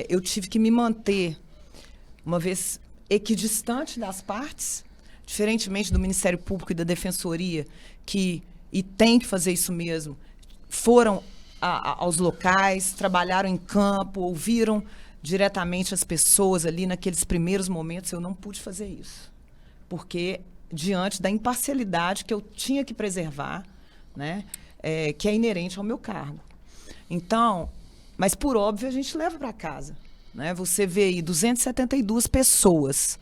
[SPEAKER 2] eu tive que me manter, uma vez equidistante das partes, diferentemente do Ministério Público e da Defensoria, e tem que fazer isso mesmo, foram aos locais, trabalharam em campo, ouviram diretamente as pessoas ali naqueles primeiros momentos. Eu não pude fazer isso, porque diante da imparcialidade que eu tinha que preservar, né, que é inerente ao meu cargo. Então, mas por óbvio a gente leva para casa, né? Você vê aí 272 pessoas,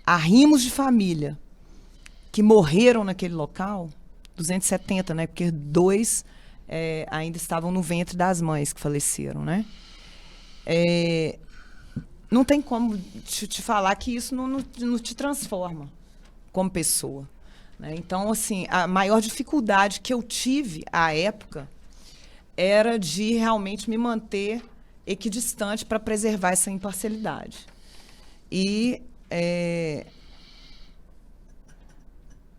[SPEAKER 2] arrimos de família, que morreram naquele local, 270, né? Porque 2 ainda estavam no ventre das mães que faleceram, né? Não tem como te falar que isso não te transforma como pessoa, né? Então, assim, a maior dificuldade que eu tive à época era de realmente me manter equidistante para preservar essa imparcialidade. E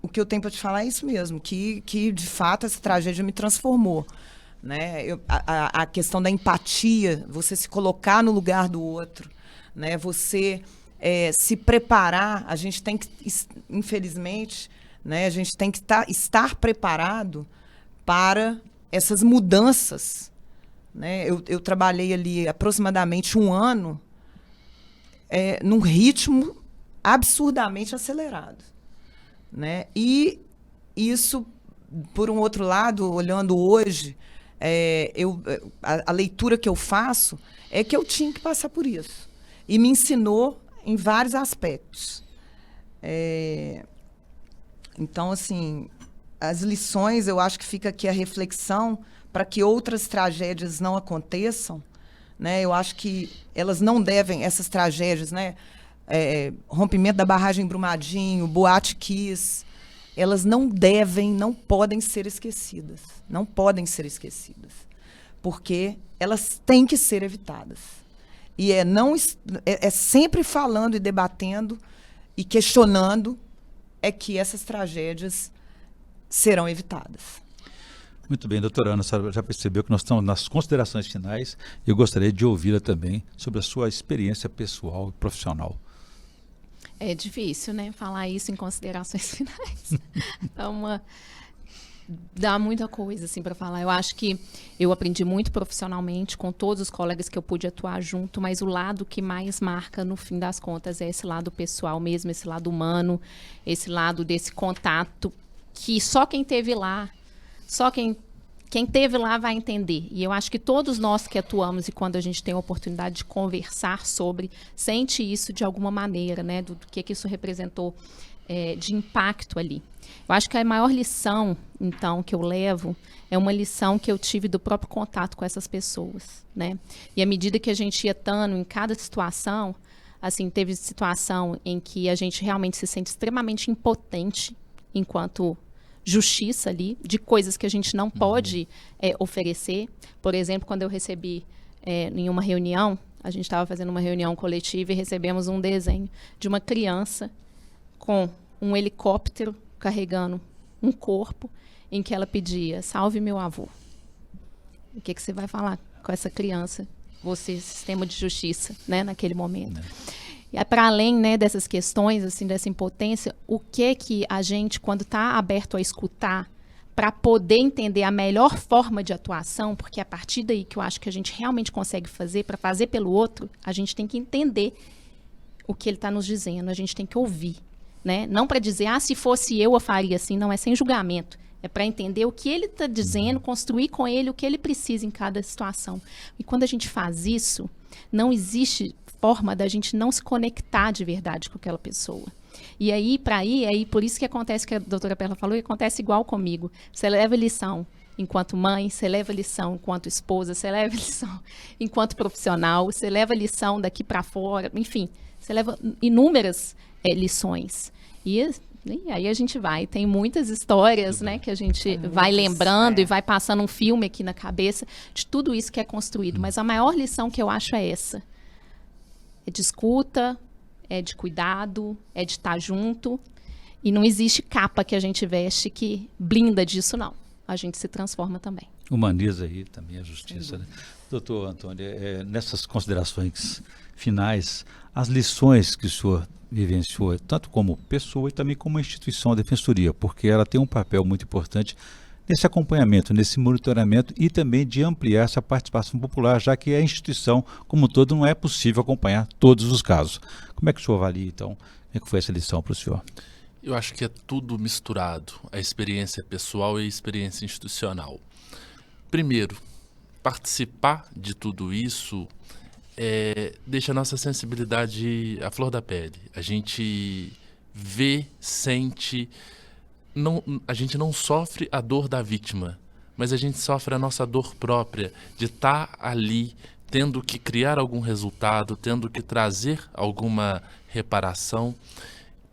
[SPEAKER 2] o que eu tenho para te falar é isso mesmo, que de fato essa tragédia me transformou, né? A questão da empatia, você se colocar no lugar do outro, né? Você se preparar. A gente tem que, infelizmente, né, a gente tem que estar preparado para essas mudanças, né? Eu trabalhei ali aproximadamente 1 ano num ritmo absurdamente acelerado, né? E isso, por um outro lado, olhando hoje, a leitura que eu faço é que eu tinha que passar por isso. E me ensinou em vários aspectos. Então, assim, as lições, eu acho que fica aqui a reflexão para que outras tragédias não aconteçam, né? Eu acho que elas não devem, essas tragédias, né? Rompimento da barragem em Brumadinho, Boate Kiss, elas não podem ser esquecidas. Não podem ser esquecidas. Porque elas têm que ser evitadas. E é sempre falando e debatendo e questionando que essas tragédias serão evitadas.
[SPEAKER 1] Muito bem, doutora Ana, a senhora já percebeu que nós estamos nas considerações finais e eu gostaria de ouvi-la também sobre a sua experiência pessoal e profissional.
[SPEAKER 3] É difícil, né, falar isso em considerações finais. Dá muita coisa, assim, para falar. Eu acho que eu aprendi muito profissionalmente com todos os colegas que eu pude atuar junto, mas o lado que mais marca, no fim das contas, é esse lado pessoal mesmo, esse lado humano, esse lado desse contato que só quem teve lá, quem teve lá vai entender. E eu acho que todos nós que atuamos e quando a gente tem a oportunidade de conversar sobre, sente isso de alguma maneira, né, do que isso representou de impacto ali. Eu acho que a maior lição, então, que eu levo é uma lição que eu tive do próprio contato com essas pessoas, né? E à medida que a gente ia estando em cada situação, assim, teve situação em que a gente realmente se sente extremamente impotente enquanto justiça ali, de coisas que a gente não pode oferecer. Por exemplo, quando eu recebi em uma reunião, a gente estava fazendo uma reunião coletiva e recebemos um desenho de uma criança com um helicóptero carregando um corpo em que ela pedia, salve meu avô. O que você vai falar com essa criança? Você, sistema de justiça, né, naquele momento. E para além, né, dessas questões, assim, dessa impotência, o que a gente, quando está aberto a escutar, para poder entender a melhor forma de atuação, porque é a partir daí que eu acho que a gente realmente consegue fazer, para fazer pelo outro, a gente tem que entender o que ele está nos dizendo, a gente tem que ouvir. Né? Não para dizer, se fosse eu faria assim, não, é sem julgamento. É para entender o que ele está dizendo, construir com ele o que ele precisa em cada situação. E quando a gente faz isso, não existe forma da gente não se conectar de verdade com aquela pessoa. E aí, por isso que acontece que a doutora Perla falou, e acontece igual comigo. Você leva lição enquanto mãe, você leva lição enquanto esposa, você leva lição enquanto profissional, você leva lição daqui para fora, enfim, você leva inúmeras lições. E aí a gente tem muitas histórias, né, que a gente vai lembrando e vai passando um filme aqui na cabeça de tudo isso que é construído. Mas a maior lição que eu acho é essa. É de escuta, é de cuidado, é de estar junto. E não existe capa que a gente veste que blinda disso, não. A gente se transforma também.
[SPEAKER 1] Humaniza aí também a justiça, né? Doutor Antônio, nessas considerações finais, as lições que o senhor vivenciou, tanto como pessoa e também como instituição, a Defensoria, porque ela tem um papel muito importante nesse acompanhamento, nesse monitoramento e também de ampliar essa participação popular, já que a instituição, como um todo, não é possível acompanhar todos os casos. Como é que o senhor avalia, então? Como é que foi essa lição para o senhor?
[SPEAKER 4] Eu acho que é tudo misturado, a experiência pessoal e a experiência institucional. Primeiro, participar de tudo isso deixa a nossa sensibilidade à flor da pele. A gente vê, sente, a gente não sofre a dor da vítima, mas a gente sofre a nossa dor própria de estar ali, tendo que criar algum resultado, tendo que trazer alguma reparação,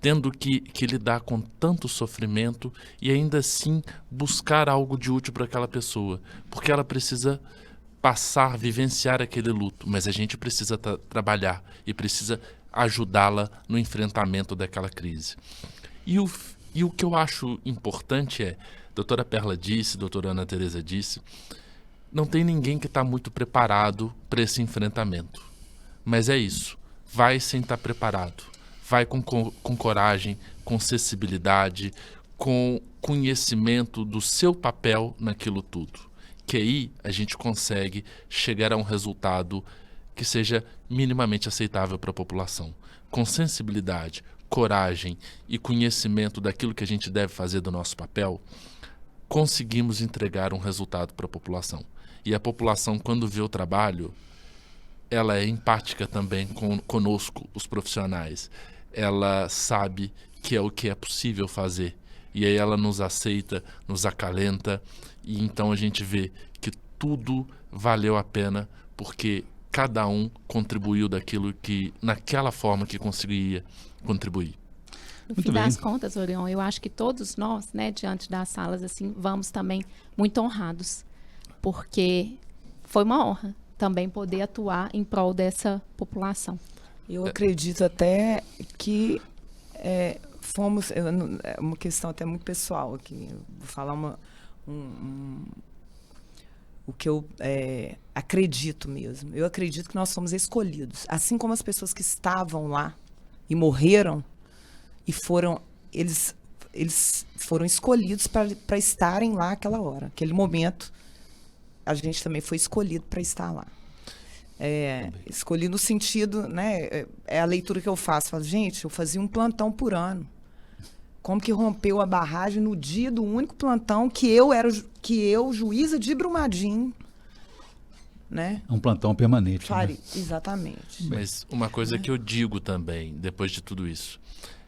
[SPEAKER 4] tendo que lidar com tanto sofrimento e ainda assim buscar algo de útil para aquela pessoa, porque ela precisa vivenciar aquele luto, mas a gente precisa trabalhar e precisa ajudá-la no enfrentamento daquela crise. E o que eu acho importante a doutora Perla disse, a doutora Ana Tereza disse, não tem ninguém que está muito preparado para esse enfrentamento. Mas é isso, vai sem estar preparado, vai com coragem, com sensibilidade, com conhecimento do seu papel naquilo tudo. Que aí a gente consegue chegar a um resultado que seja minimamente aceitável para a população. Com sensibilidade, coragem e conhecimento daquilo que a gente deve fazer do nosso papel, conseguimos entregar um resultado para a população. E a população, quando vê o trabalho, ela é empática também conosco, os profissionais. Ela sabe que é o que é possível fazer. E aí ela nos aceita, nos acalenta, e então a gente vê que tudo valeu a pena, porque cada um contribuiu naquela forma que conseguia contribuir.
[SPEAKER 3] No fim das contas, Orion, eu acho que todos nós, né, diante das salas, assim, vamos também muito honrados, porque foi uma honra também poder atuar em prol dessa população.
[SPEAKER 2] Eu acredito até que fomos, é uma questão até muito pessoal aqui, vou falar o que eu acredito mesmo. Eu acredito que nós fomos escolhidos, assim como as pessoas que estavam lá e morreram e foram, eles eles foram escolhidos para estarem lá aquela hora. Aquele momento, a gente também foi escolhido para estar lá. Escolhi no sentido, né, é a leitura que eu faço. Falo, gente, eu fazia um plantão por ano. Como que rompeu a barragem no dia do único plantão que eu, juíza de Brumadinho, né?
[SPEAKER 1] Um plantão permanente. Né?
[SPEAKER 2] Exatamente.
[SPEAKER 4] Mas uma coisa que eu digo também, depois de tudo isso,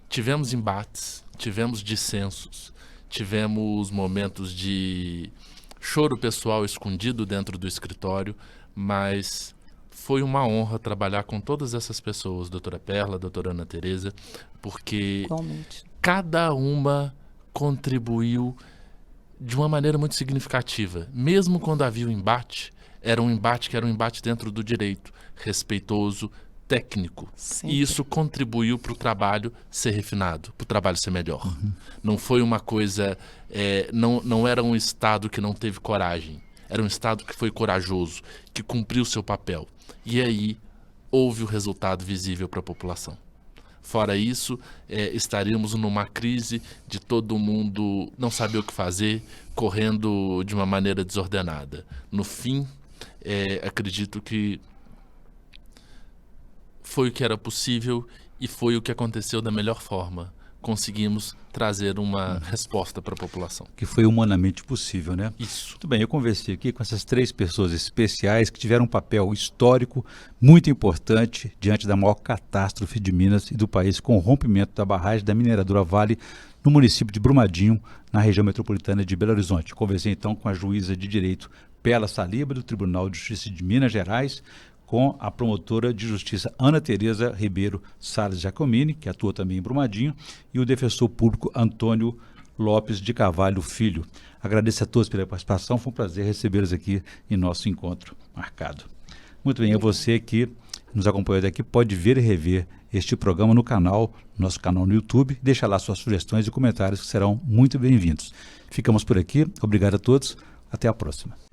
[SPEAKER 4] tivemos embates, tivemos dissensos, tivemos momentos de choro pessoal escondido dentro do escritório, mas foi uma honra trabalhar com todas essas pessoas, doutora Perla, doutora Ana Tereza, porque
[SPEAKER 2] Igualmente.
[SPEAKER 4] Cada uma contribuiu de uma maneira muito significativa. Mesmo quando havia o embate, era um embate que era um embate dentro do direito, respeitoso, técnico.
[SPEAKER 2] Sempre.
[SPEAKER 4] E isso contribuiu para o trabalho ser refinado, para o trabalho ser melhor. Não foi uma coisa... não era um Estado que não teve coragem. Era um Estado que foi corajoso, que cumpriu seu papel. E aí houve o resultado visível para a população. Fora isso, estaríamos numa crise de todo mundo não saber o que fazer, correndo de uma maneira desordenada. No fim, acredito que foi o que era possível e foi o que aconteceu da melhor forma. Conseguimos trazer uma resposta para a população.
[SPEAKER 1] Que foi humanamente possível, né?
[SPEAKER 4] Isso.
[SPEAKER 1] Muito bem, eu conversei aqui com essas 3 pessoas especiais que tiveram um papel histórico muito importante diante da maior catástrofe de Minas e do país com o rompimento da barragem da mineradora Vale no município de Brumadinho, na região metropolitana de Belo Horizonte. Conversei então com a juíza de direito Perla Saliba, do Tribunal de Justiça de Minas Gerais, com a promotora de justiça Ana Tereza Ribeiro Salles Giacomini, que atua também em Brumadinho, e o defensor público Antônio Lopes de Carvalho Filho. Agradeço a todos pela participação, foi um prazer recebê-los aqui em nosso encontro marcado. Muito bem, você que nos acompanhou daqui pode ver e rever este programa no canal, nosso canal no YouTube, deixa lá suas sugestões e comentários que serão muito bem-vindos. Ficamos por aqui, obrigado a todos, até a próxima.